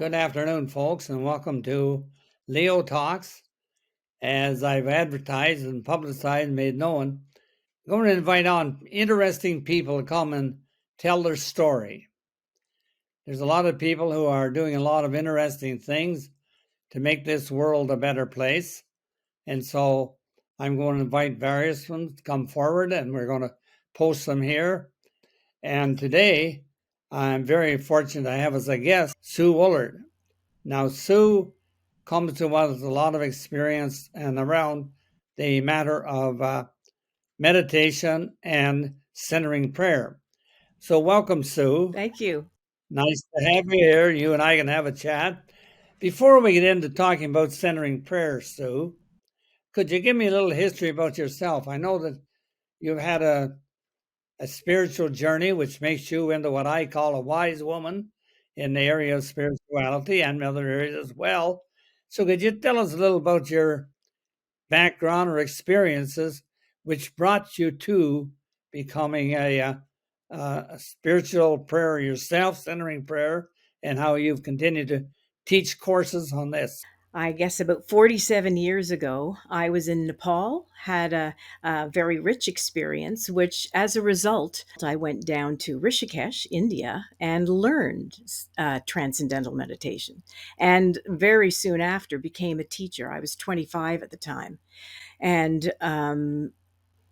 Good afternoon, folks, and welcome to Leo Talks. As I've advertised and publicized and made known, I'm going to invite on interesting people to come and tell their story. There's a lot of people who are doing a lot of interesting things to make this world a better place. And so I'm going to invite various ones to come forward and we're going to post them here. And today, I'm very fortunate to have as a guest Sue Woollard. Now, Sue comes to us with a lot of experience and around the matter of meditation and centering prayer. So, welcome, Sue. Thank you. Nice to have you here. You and I can have a chat. Before we get into talking about centering prayer, Sue, could you give me a little history about yourself? I know that you've had a spiritual journey, which makes you into what I call a wise woman in the area of spirituality and other areas as well. So, could you tell us a little about your background or experiences which brought you to becoming a spiritual prayer yourself, centering prayer, and how you've continued to teach courses on this? I guess about 47 years ago, I was in Nepal, had a very rich experience, which as a result, I went down to Rishikesh, India, and learned transcendental meditation. And very soon after, became a teacher. I was 25 at the time. And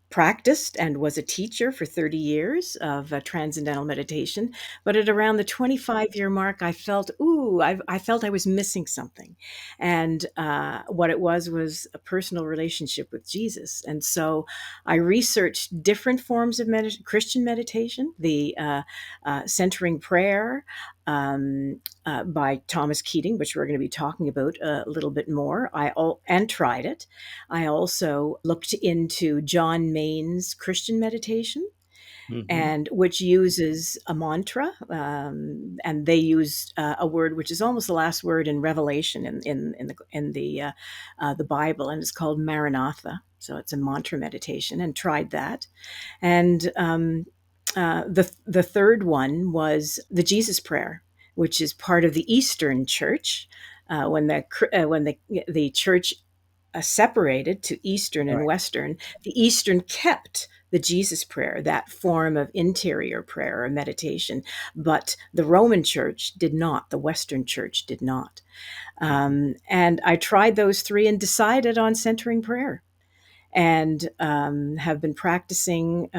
practiced and was a teacher for 30 years of transcendental meditation. But at around the 25-year mark, I felt, I felt I was missing something. And what it was a personal relationship with Jesus. And so I researched different forms of Christian meditation, the centering prayer, by Thomas Keating, which we're going to be talking about a little bit more. And tried it. I also looked into John Main's Christian meditation, Mm-hmm. and which uses a mantra, and they use a word which is almost the last word in Revelation in the Bible, and it's called Maranatha. So it's a mantra meditation, and tried that. And the third one was the Jesus Prayer, which is part of the Eastern Church. When the church separated to Eastern and Right. Western, the Eastern kept the Jesus prayer, that form of interior prayer or meditation, but the Roman Church did not. The Western Church did not. And I tried those three and decided on centering prayer, and have been practicing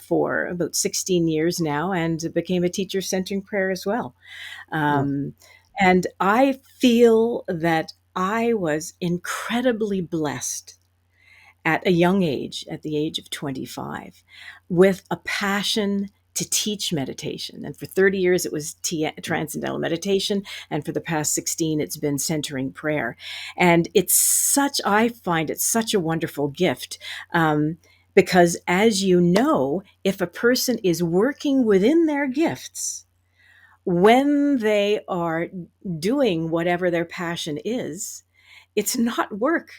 for about 16 years now, and became a teacher of centering prayer as well. Well, Um, and I feel that I was incredibly blessed at a young age, at the age of 25, with a passion to teach meditation. And for 30 years, it was transcendental meditation. And for the past 16, it's been centering prayer. And I find it such a wonderful gift. Because as you know, if a person is working within their gifts, when they are doing whatever their passion is, it's not work,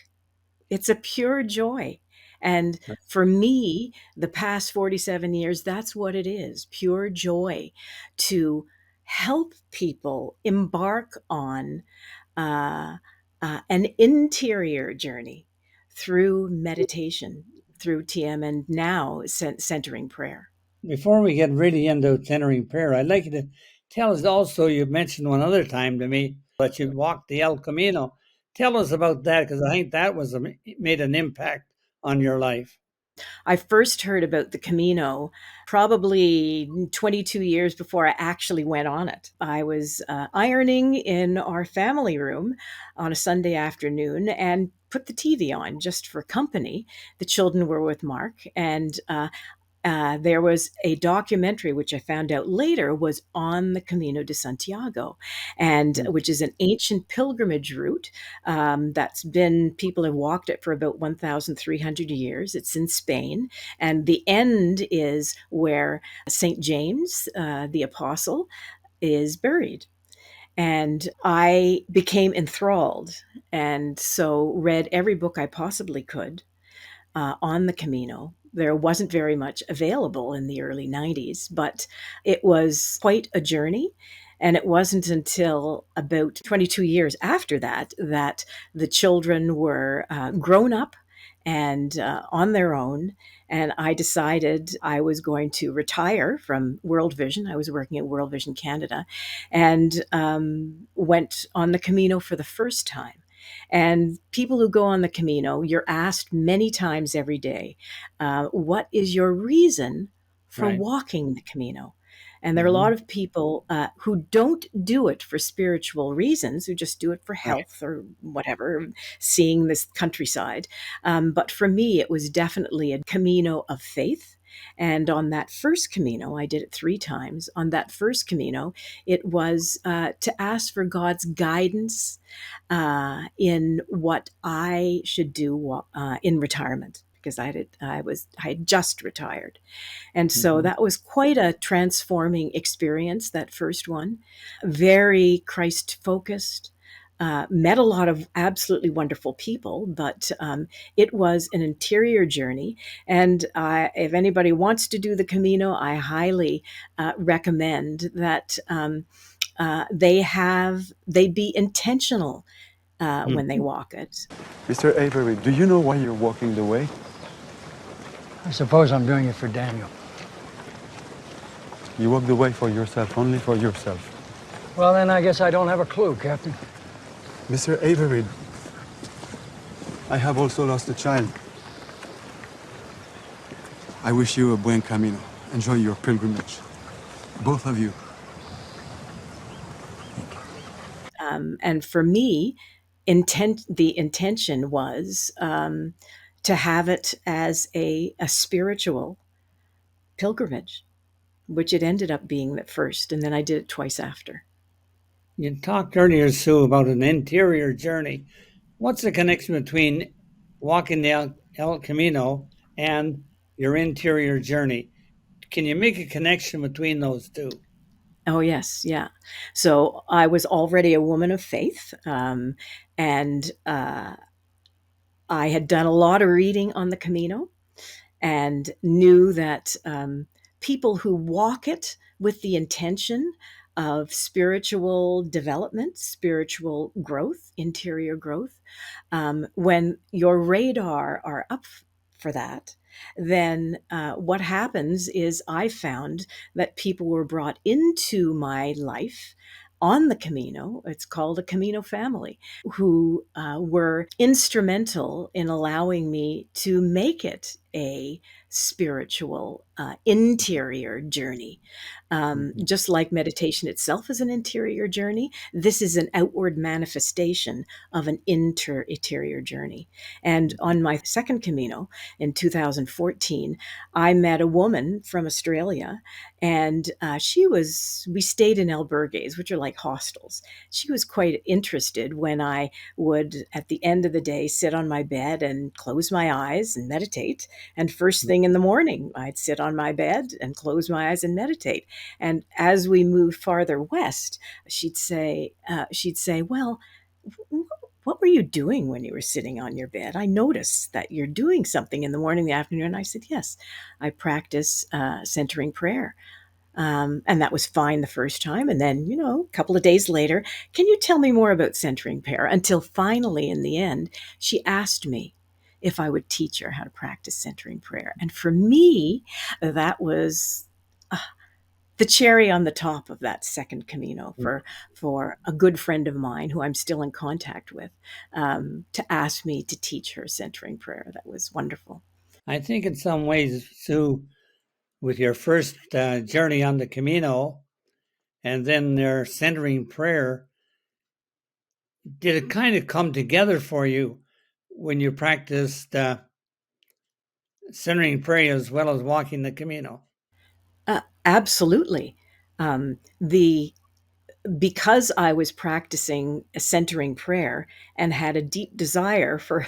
it's a pure joy. And for me, the past 47 years, that's what it is, pure joy, to help people embark on uh, an interior journey through meditation, through TM, and now centering prayer. before we get really into centering prayer, I'd like you to tell us also, you mentioned one other time to me that you walked the El Camino. Tell us about that because I think that made an impact on your life. I first heard about the Camino probably 22 years before I actually went on it. I was ironing in our family room on a Sunday afternoon and put the TV on just for company. The children were with Mark, and there was a documentary, which I found out later was on the Camino de Santiago, and Mm. which is an ancient pilgrimage route people have walked it for about 1,300 years. It's in Spain, and the end is where St. James, the apostle, is buried. And I became enthralled, and so read every book I possibly could on the Camino. There wasn't very much available in the early 90s, but it was quite a journey. And it wasn't until about 22 years after that that the children were grown up and on their own. And I decided I was going to retire from World Vision. I was working at World Vision Canada, and went on the Camino for the first time. And people who go on the Camino, you're asked many times every day, what is your reason for Right. walking the Camino? And there are a Hmm. lot of people who don't do it for spiritual reasons, who just do it for Right. health or whatever, seeing this countryside. But for me, it was definitely a Camino of faith. And on that first Camino, I did it 3 times. On that first Camino, it was to ask for God's guidance in what I should do in retirement, because I had just retired. And so Hmm. that was quite a transforming experience, that first one. Very Christ focused. Met a lot of absolutely wonderful people, but it was an interior journey. And if anybody wants to do the Camino, I highly recommend that they be intentional when they Hmm. walk it. Mr. Avery, do you know why you're walking the way? I suppose I'm doing it for Daniel. You walk the way for yourself, only for yourself. Well, then I guess I don't have a clue, Captain. Mr. Avery, I have also lost a child. I wish you a buen camino. Enjoy your pilgrimage. Both of you. And for me, the intention was to have it as a spiritual pilgrimage, which it ended up being at first, and then I did it twice after. You talked earlier, Sue, about an interior journey. What's the connection between walking the El Camino and your interior journey? Can you make a connection between those two? Oh, yes, yeah. So I was already a woman of faith, and I had done a lot of reading on the Camino, and knew that people who walk it with the intention of spiritual development, spiritual growth, interior growth, when your radar are up for that, then what happens is I found that people were brought into my life on the Camino. It's called a Camino family, who were instrumental in allowing me to make it a spiritual interior journey. Mhm. Just like meditation itself is an interior journey, this is an outward manifestation of an interior journey. And on my second Camino in 2014, I met a woman from Australia, and we stayed in albergues, which are like hostels. She was quite interested when I would, at the end of the day, sit on my bed and close my eyes and meditate. And first thing in the morning, I'd sit on my bed and close my eyes and meditate. And as we moved farther west, she'd say, "Well, what were you doing when you were sitting on your bed? I noticed that you're doing something in the morning, the afternoon." And I said, "Yes, I practice centering prayer." And that was fine the first time. And then, a couple of days later, "Can you tell me more about centering prayer?" Until finally, in the end, she asked me if I would teach her how to practice centering prayer. And for me, that was uh, the cherry on the top of that second Camino, for a good friend of mine who I'm still in contact with, to ask me to teach her centering prayer. That was wonderful. I think in some ways, Sue, with your first journey on the Camino and then their centering prayer, did it kind of come together for you when you practiced centering prayer as well as walking the Camino? Absolutely. The Because I was practicing a centering prayer and had a deep desire for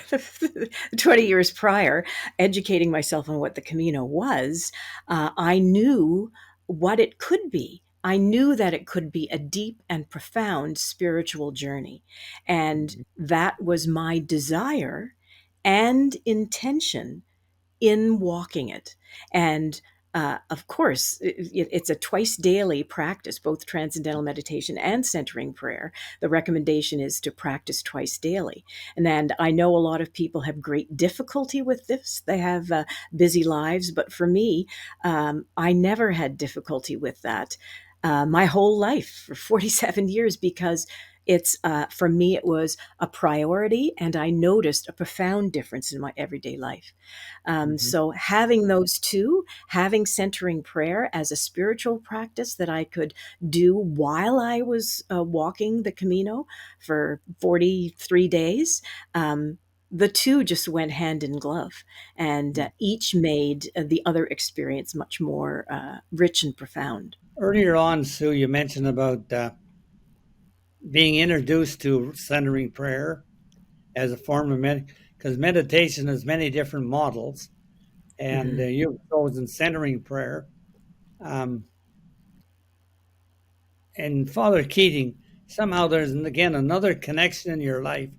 20 years prior, educating myself on what the Camino was, I knew what it could be. I knew that it could be a deep and profound spiritual journey. And that was my desire and intention in walking it. And of course, it's a twice daily practice, both transcendental meditation and centering prayer. The recommendation is to practice twice daily. And then I know a lot of people have great difficulty with this. They have busy lives. But for me, I never had difficulty with that my whole life for 47 years because it's for me it was a priority and I noticed a profound difference in my everyday life. Mhm. So having those two, having centering prayer as a spiritual practice that I could do while I was walking the Camino for 43 days, the two just went hand in glove, and each made the other experience much more rich and profound. Earlier on, Sue, you mentioned about being introduced to centering prayer as a form of because meditation has many different models, and Mhm. you've chosen centering prayer. Um, and Father Keating, somehow there's again another connection in your life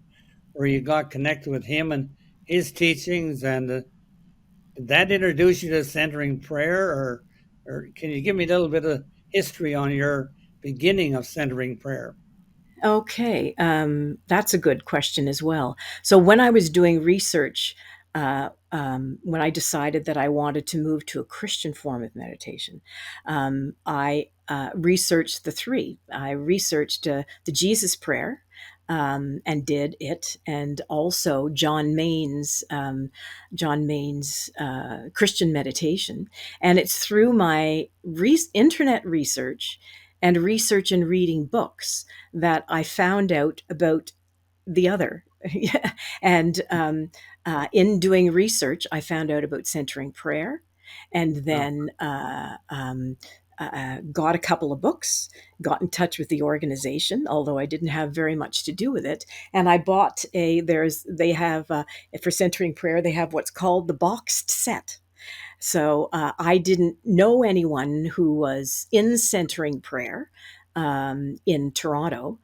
where you got connected with him and his teachings, and did that introduce you to centering prayer, or can you give me a little bit of history on your beginning of centering prayer? Okay, that's a good question as well. So when I was doing research, when I decided that I wanted to move to a Christian form of meditation, I researched the three. I researched the Jesus Prayer. And did it, and also John Main's Christian meditation, and it's through my internet research and reading books that I found out about the other. And in doing research, I found out about centering prayer, and Oh, then got a couple of books, got in touch with the organization, although I didn't have very much to do with it. And I bought they have, for centering prayer, they have what's called the boxed set. So I didn't know anyone who was in centering prayer in Toronto.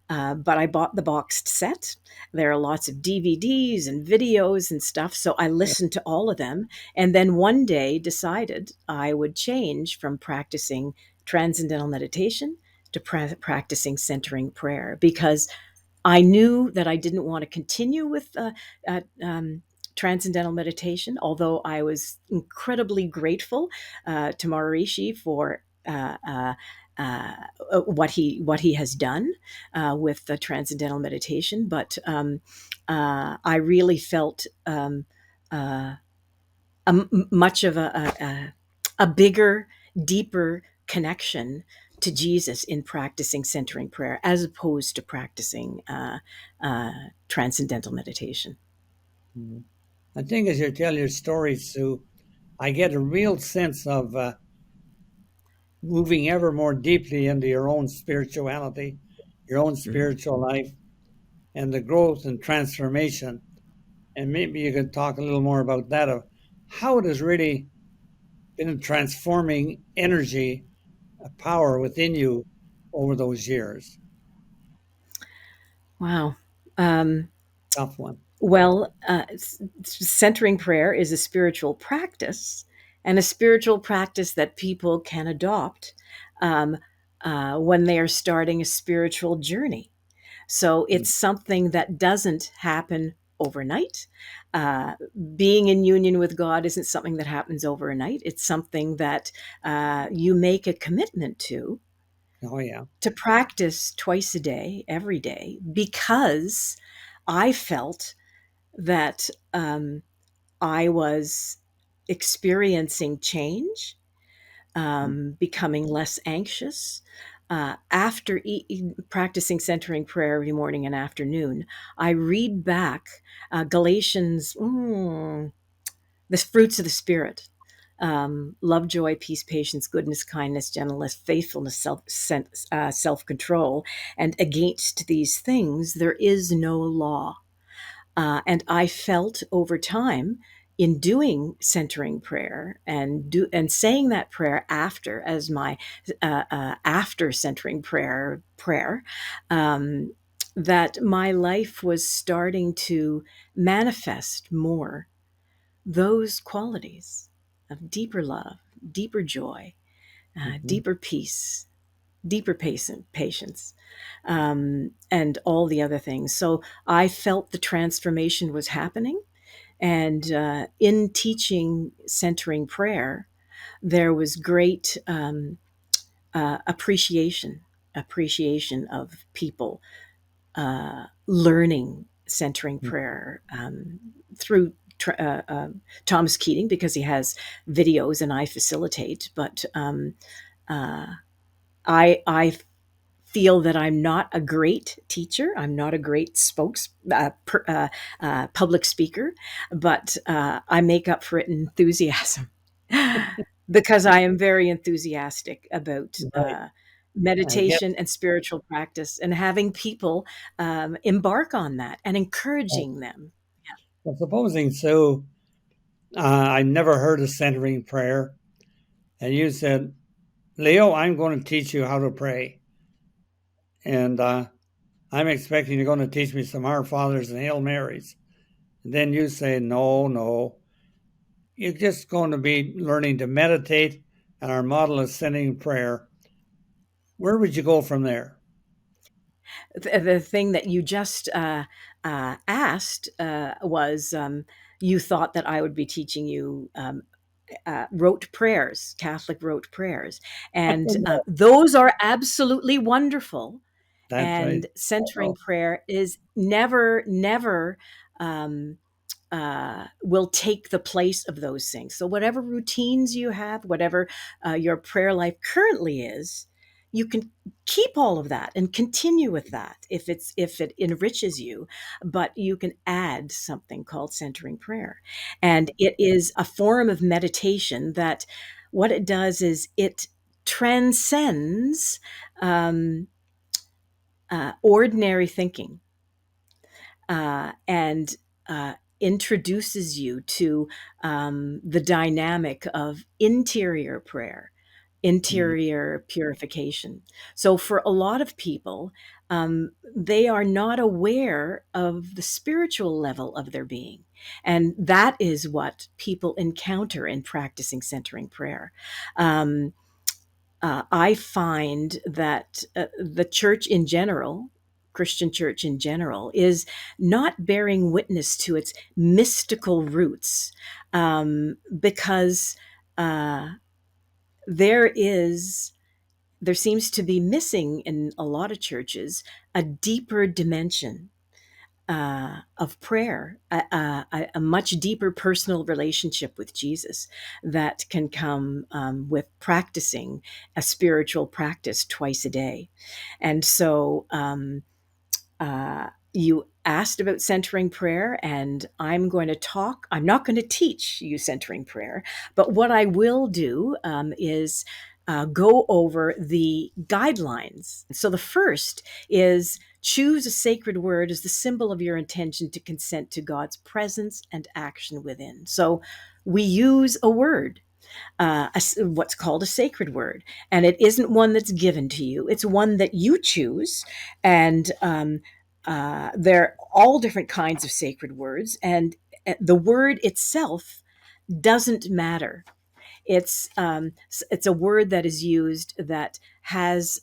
But I bought the boxed set. There are lots of DVDs and videos and stuff. So I yeah. listened to all of them. And then one day decided I would change from practicing transcendental meditation to practicing centering prayer because I knew that I didn't want to continue with transcendental meditation, although I was incredibly grateful to Maharishi for what he has done with the transcendental meditation. But I really felt uh, much of a bigger, deeper connection to Jesus in practicing centering prayer as opposed to practicing uh, transcendental meditation. Mhm. I think as you tell your story, Sue, I get a real sense of moving ever more deeply into your own spirituality, your own spiritual life, and the growth and transformation. And maybe you could talk a little more about that of how it has really been a transforming energy, a power within you over those years. Wow. Um, Tough one. well, centering prayer is a spiritual practice, and a spiritual practice that people can adopt um, when they are starting a spiritual journey. So Mm. it's something that doesn't happen overnight. Uh, Being in union with God isn't something that happens overnight. It's something that you make a commitment Oh yeah. to practice twice a day, every day, because I felt that I was experiencing change, Mm. becoming less anxious. After practicing centering prayer every morning and afternoon, I read back Galatians, the fruits of the Spirit. Love, joy, peace, patience, goodness, kindness, gentleness, faithfulness, self control. And against these things, there is no law. And I felt over time in doing centering prayer and saying that prayer after as my after centering prayer um, that my life was starting to manifest more those qualities. of deeper love, deeper joy, Mm-hmm. deeper peace, deeper patience, and all the other things. So I felt the transformation was happening. And in teaching centering prayer, there was great appreciation of people learning centering prayer through Thomas Keating, because he has videos and I facilitate. But uh, I feel that I'm not a great teacher. I'm not a great public speaker, but I make up for it in enthusiasm because I am very enthusiastic about Right. I meditation guess. and spiritual practice and having people embark on that and encouraging them. Well, supposing, Sue, I never heard of centering prayer, and you said, Leo, I'm going to teach you how to pray. And I'm expecting you're going to teach me some Our Fathers and Hail Marys. And then you say, no, no. You're just going to be learning to meditate, and our model is centering prayer. Where would you go from there? The thing that you just asked was you thought that I would be teaching you rote prayers, Catholic rote prayers. And No, those are absolutely wonderful. that's right. And centering prayer is never um, will take the place of those things. So, whatever routines you have, whatever your prayer life currently is, you can keep all of that and continue with that if it enriches you. But you can add something called centering prayer, and it is a form of meditation that what it does is it transcends um, ordinary thinking and introduces you to the dynamic of interior prayer, Mm, interior purification. So, for a lot of people, they are not aware of the spiritual level of their being. And that is what people encounter in practicing centering prayer. Um, I find that the church in general, Christian church in general, is not bearing witness to its mystical roots because uh, there is there seems to be missing in a lot of churches a deeper dimension of prayer, a much deeper personal relationship with Jesus that can come with practicing a spiritual practice twice a day. And so you asked about centering prayer, and I'm going to talk. I'm not going to teach you centering prayer, but what I will do is go over the guidelines. So the first is choose a sacred word as the symbol of your intention to consent to God's presence and action within. So we use a word, what's called a sacred word. And it isn't one that's given to you, it's one that you choose. And there are all different kinds of sacred words. And the word itself doesn't matter. It's a word that is used that has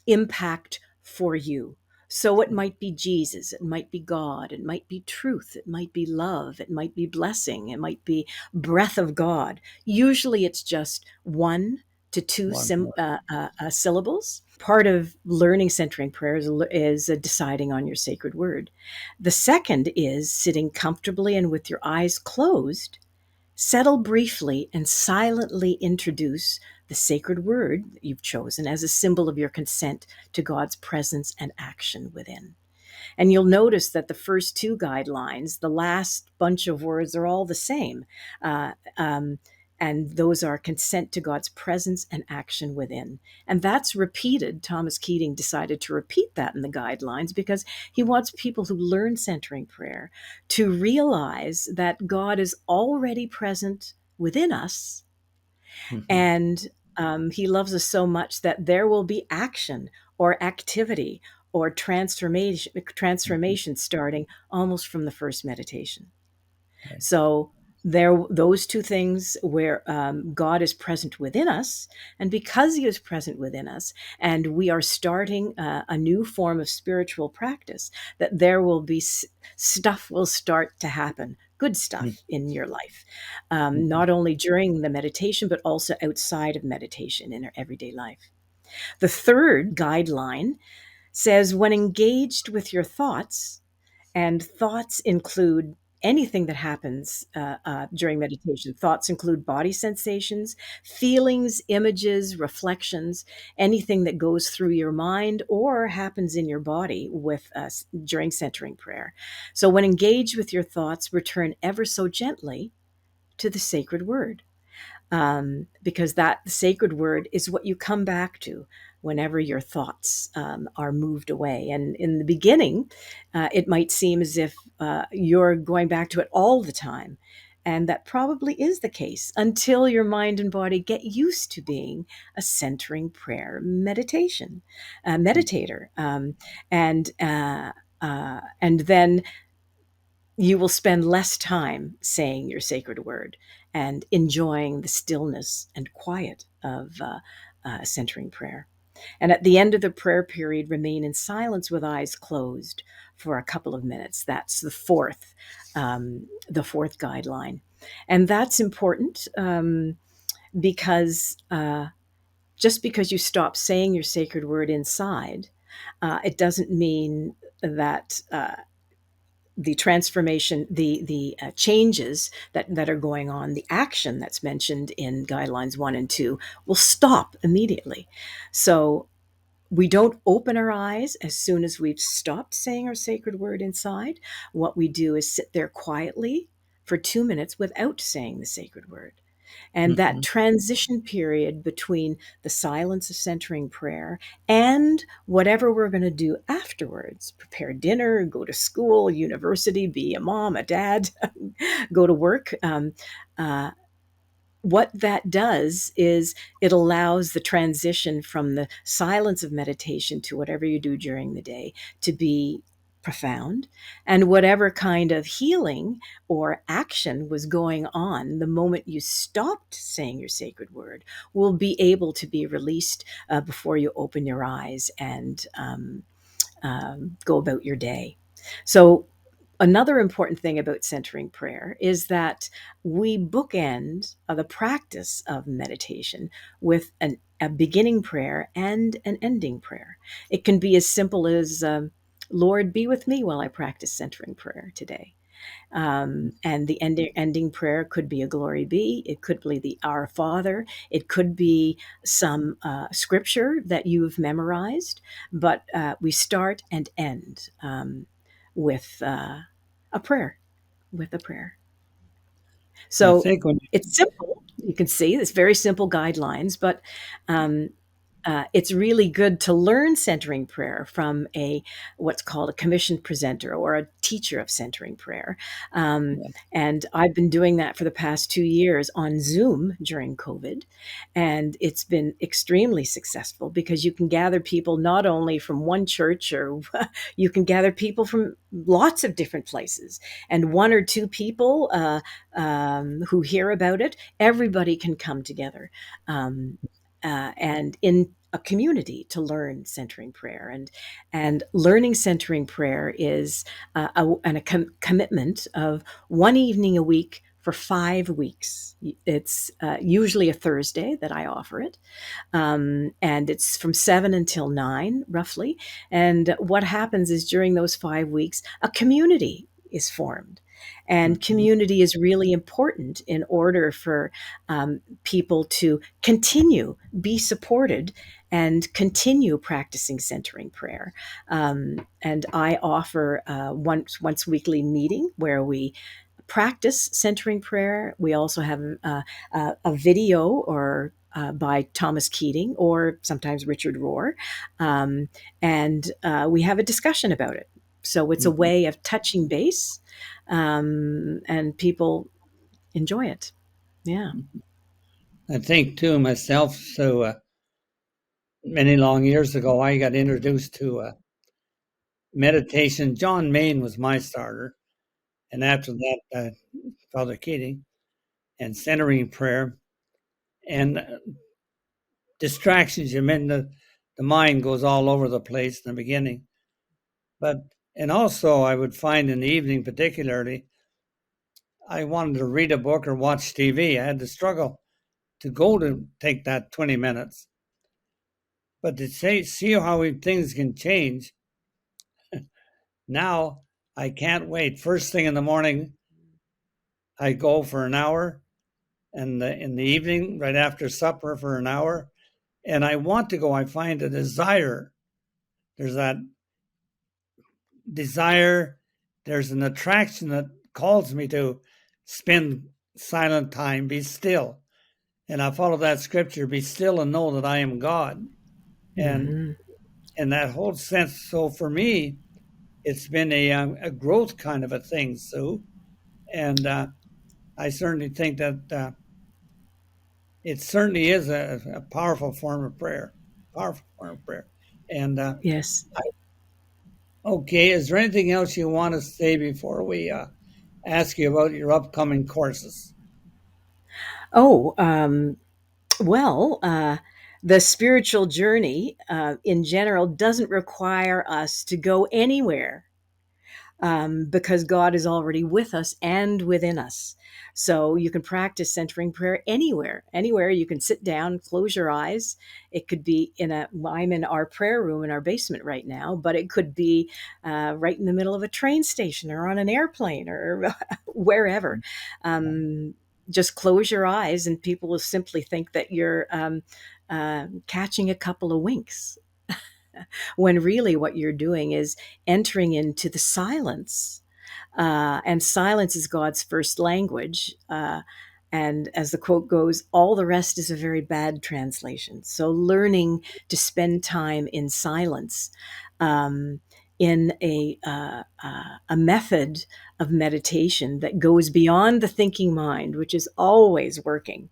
impact for you. So it might be Jesus, it might be God, it might be truth, it might be love, it might be blessing, it might be breath of God. Usually it's just one to two one more. syllables. Part of learning centering prayer is deciding on your sacred word. The second is sitting comfortably and with your eyes closed. Settle briefly and silently introduce the sacred word that you've chosen as a symbol of your consent to God's presence and action within. And you'll notice that the first two guidelines, the last bunch of words, are all the same. Uh, um, and those are consent to God's presence and action within. And that's repeated. Thomas Keating decided to repeat that in the guidelines because he wants people who learn centering prayer to realize that God is already present within us, Mhm. and he loves us so much that there will be action or activity or transformation starting almost from the first meditation. Right. So those two things where God is present within us, and because He is present within us, and we are starting a new form of spiritual practice, that there will be stuff will start to happen, good stuff in your life, not only during the meditation, but also outside of meditation in our everyday life. The third guideline says, when engaged with your thoughts, and thoughts include anything that happens during meditation. Thoughts include body sensations, feelings, images, reflections, anything that goes through your mind or happens in your body with us during centering prayer. So when engaged with your thoughts, return ever so gently to the sacred word, because that sacred word is what you come back to whenever your thoughts are moved away. And in the beginning, it might seem as if you're going back to it all the time. And that probably is the case until your mind and body get used to being a centering prayer meditator. And then you will spend less time saying your sacred word and enjoying the stillness and quiet of centering prayer. And at the end of the prayer period, remain in silence with eyes closed for a couple of minutes. That's the fourth guideline, and that's important because just because you stop saying your sacred word inside, it doesn't mean that the transformation, the changes that are going on, the action that's mentioned in guidelines 1 and 2 will stop immediately. So we don't open our eyes as soon as we've stopped saying our sacred word inside. What we do is sit there quietly for 2 minutes without saying the sacred word. And that transition period between the silence of centering prayer and whatever we're going to do afterwards, prepare dinner, go to school, university, be a mom, a dad, go to work, what that does is it allows the transition from the silence of meditation to whatever you do during the day to be profound. And whatever kind of healing or action was going on the moment you stopped saying your sacred word will be able to be released before you open your eyes and go about your day. So another important thing about centering prayer is that we bookend the practice of meditation with a beginning prayer and an ending prayer. It can be as simple as, Lord, be with me while I practice centering prayer today. And the ending prayer could be a glory be. It could be the Our Father. It could be some scripture that you've memorized. But we start and end with a prayer. With a prayer. I So think when it's simple. You can see it's very simple guidelines, but um, it's really good to learn centering prayer from what's called a commissioned presenter or a teacher of centering prayer. And I've been doing that for the past 2 years on Zoom during COVID. And it's been extremely successful because you can gather people not only from one church, or you can gather people from lots of different places. And one or two people who hear about it, everybody can come together. And in a community to learn centering prayer, and learning centering prayer is a commitment of one evening a week for 5 weeks. It's usually a Thursday that I offer it, and it's from 7 until 9 roughly. And what happens is during those 5 weeks a community is formed. And community is really important in order for people to be supported and continue practicing centering prayer. And I offer once weekly meeting where we practice centering prayer. We also have a video or by Thomas Keating or sometimes Richard Rohr, and we have a discussion about it. So it's a way of touching base, and people enjoy it. Yeah. I think too myself, so many long years ago, I got introduced to meditation. John Main was my starter, and after that, Father Keating. and centering prayer, and distractions. You mean the mind goes all over the place in the beginning, but and also I would find in the evening particularly, I wanted to read a book or watch TV. I had to struggle to go to take that 20 minutes. But to see how things can change, now I can't wait. First thing in the morning, I go for an hour, and in the evening, right after supper, for an hour. And I want to go. I find a desire. There's that desire. There's an attraction that calls me to spend silent time, be still. And I follow that scripture, be still and know that I am God. And Mm-hmm. and that whole sense. So for me, it's been a growth kind of a thing, Sue. And I certainly think that it certainly is a powerful form of prayer, powerful form of prayer. And Yes. okay, is there anything else you want to say before we ask you about your upcoming courses? Oh, well, the spiritual journey in general doesn't require us to go anywhere, because God is already with us and within us. So you can practice centering prayer anywhere. Anywhere you can sit down, close your eyes. It could be I'm in our prayer room in our basement right now, but it could be right in the middle of a train station or on an airplane or wherever. Just close your eyes, and people will simply think that you're catching a couple of winks, when really what you're doing is entering into the silence. And silence is God's first language. And as the quote goes, all the rest is a very bad translation. So learning to spend time in silence, in a method of meditation that goes beyond the thinking mind, which is always working,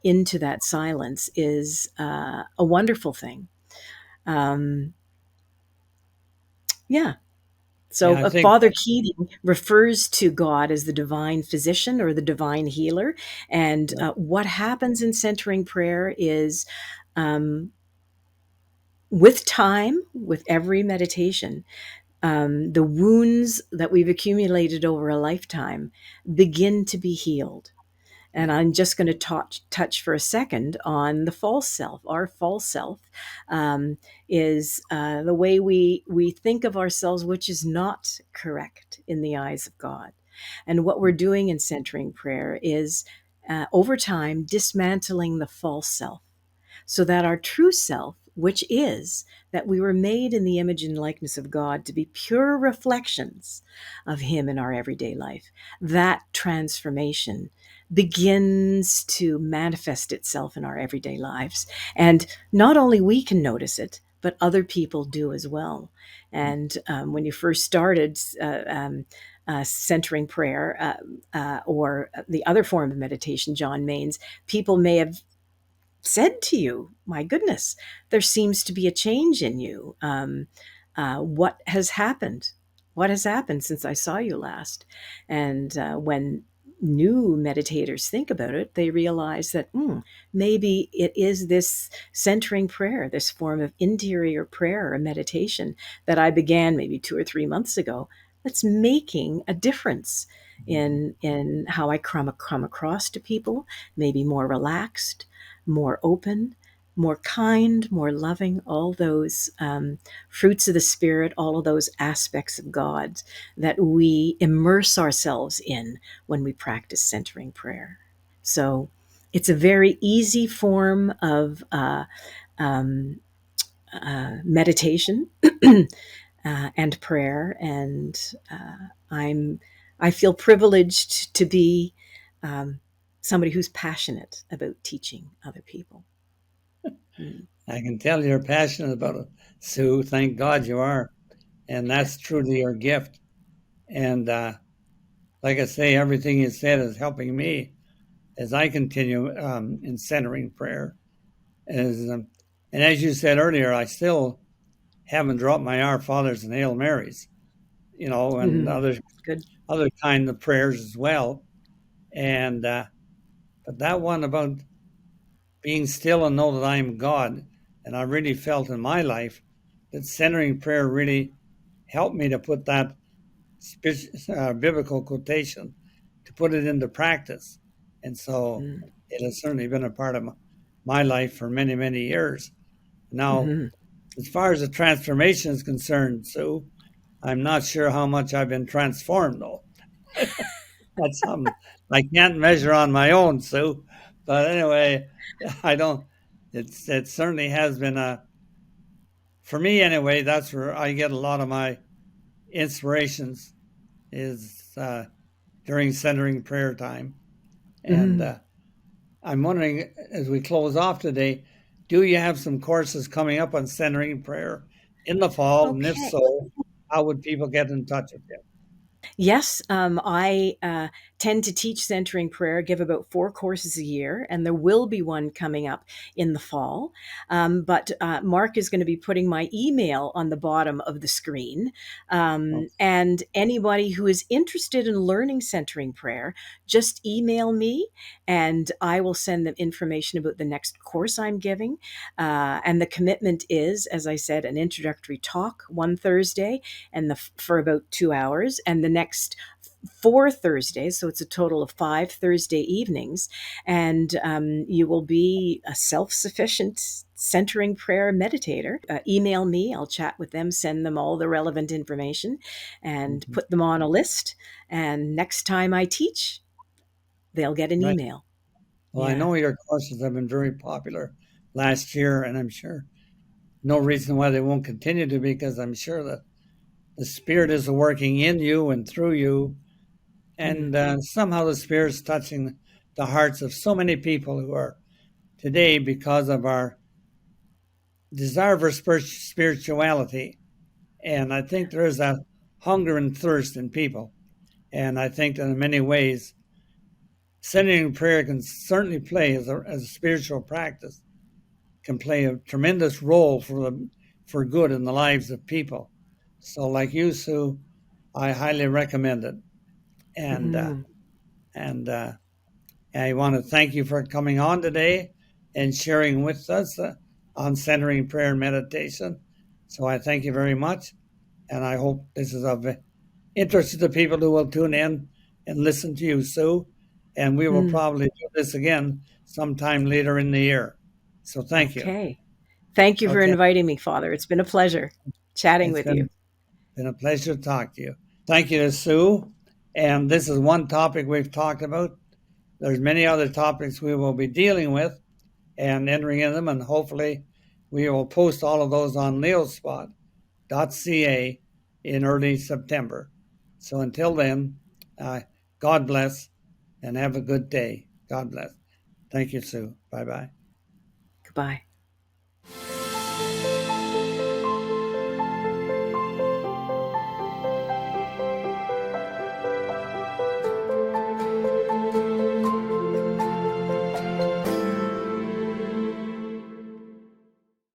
into that silence, is a wonderful thing. Um, yeah. Yeah, So I think Father Keating refers to God as the divine physician or the divine healer. And what happens in centering prayer is, um, with time, with every meditation, the wounds that we've accumulated over a lifetime begin to be healed. And yeah, I'm just going to touch for a second on the false self. Our false self is the way we think of ourselves, which is not correct in the eyes of God. And what we're doing in centering prayer is, over time, dismantling the false self, so that our true self, which is that we were made in the image and likeness of God to be pure reflections of Him in our everyday life, that transformation begins to manifest itself in our everyday lives. And not only we can notice it, but other people do as well. And when you first started centering prayer, or the other form of meditation, John Main's, people may have said to you, my goodness, there seems to be a change in you. What has happened? What has happened since I saw you last? And when new meditators think about it, they realize that maybe it is this centering prayer, this form of interior prayer or meditation that I began maybe 2 or 3 months ago, that's making a difference in how I come across to people, maybe more relaxed, more open, more kind, more loving, all those fruits of the Spirit, all of those aspects of God that we immerse ourselves in when we practice centering prayer. So it's a very easy form of um, meditation and prayer, and I feel privileged to be um, somebody who's passionate about teaching other people. Mm. I can tell you're passionate about it, Sue. Thank God you are. And that's truly your gift. And like I say, everything you said is helping me as I continue in centering prayer. As, and as you said earlier, I still haven't dropped my Our Fathers and Hail Marys, and Mhm. Good. other kind of prayers as well. And But that one about being still and know that I am God, and I really felt in my life that centering prayer really helped me to put that biblical quotation, to put it into practice. And so Mm. it has certainly been a part of my life for many, many years. Now, Hmm. as far as the transformation is concerned, Sue, I'm not sure how much I've been transformed, though. That's something I can't measure on my own, Sue. But anyway, I don't. It certainly has been a, for me anyway. That's where I get a lot of my inspirations is during centering prayer time. And Hmm. I'm wondering, as we close off today, do you have some courses coming up on centering prayer in the fall? And if Okay. so, how would people get in touch with you? Yes, I tend to teach centering prayer, give about 4 courses a year, and there will be one coming up in the fall. But Mark is going to be putting my email on the bottom of the screen. Oh, And anybody who is interested in learning centering prayer, just email me and I will send them information about the next course I'm giving. And the commitment is, as I said, an introductory talk one Thursday and for about 2 hours, and the next 4 Thursdays, so it's a total of 5 Thursday evenings, and you will be a self-sufficient centering prayer meditator. Email me, I'll chat with them, send them all the relevant information, and mhm. put them on a list. And next time I teach, they'll get an Right. email. Well, I Yeah. know your courses have been very popular last year, and I'm sure no reason why they won't continue to be, because I'm sure that the Spirit is working in you and through you, Mm. and somehow the Spirit's touching the hearts of so many people who are today, because of our desire for spirituality. And I think there is that hunger and thirst in people. And I think that in many ways, centering prayer can certainly play as a spiritual practice, can play a tremendous role for good in the lives of people. So, like you, Sue, I highly recommend it. And Mhm. and I want to thank you for coming on today and sharing with us on centering prayer and meditation. So I thank you very much, and I hope this is of interest to the people who will tune in and listen to you, Sue. And we will Mm. probably do this again sometime later in the year. So thank you. Okay. Thank you for Okay, inviting me, Father. It's been a pleasure chatting it's with you. been a pleasure to talk to you. Thank you to Sue. And this is one topic we've talked about. There's many other topics we will be dealing with and entering in them, and hopefully we will post all of those on leospot.ca in early September. So until then, God bless and have a good day. God bless. Thank you, Sue. Bye bye. Goodbye.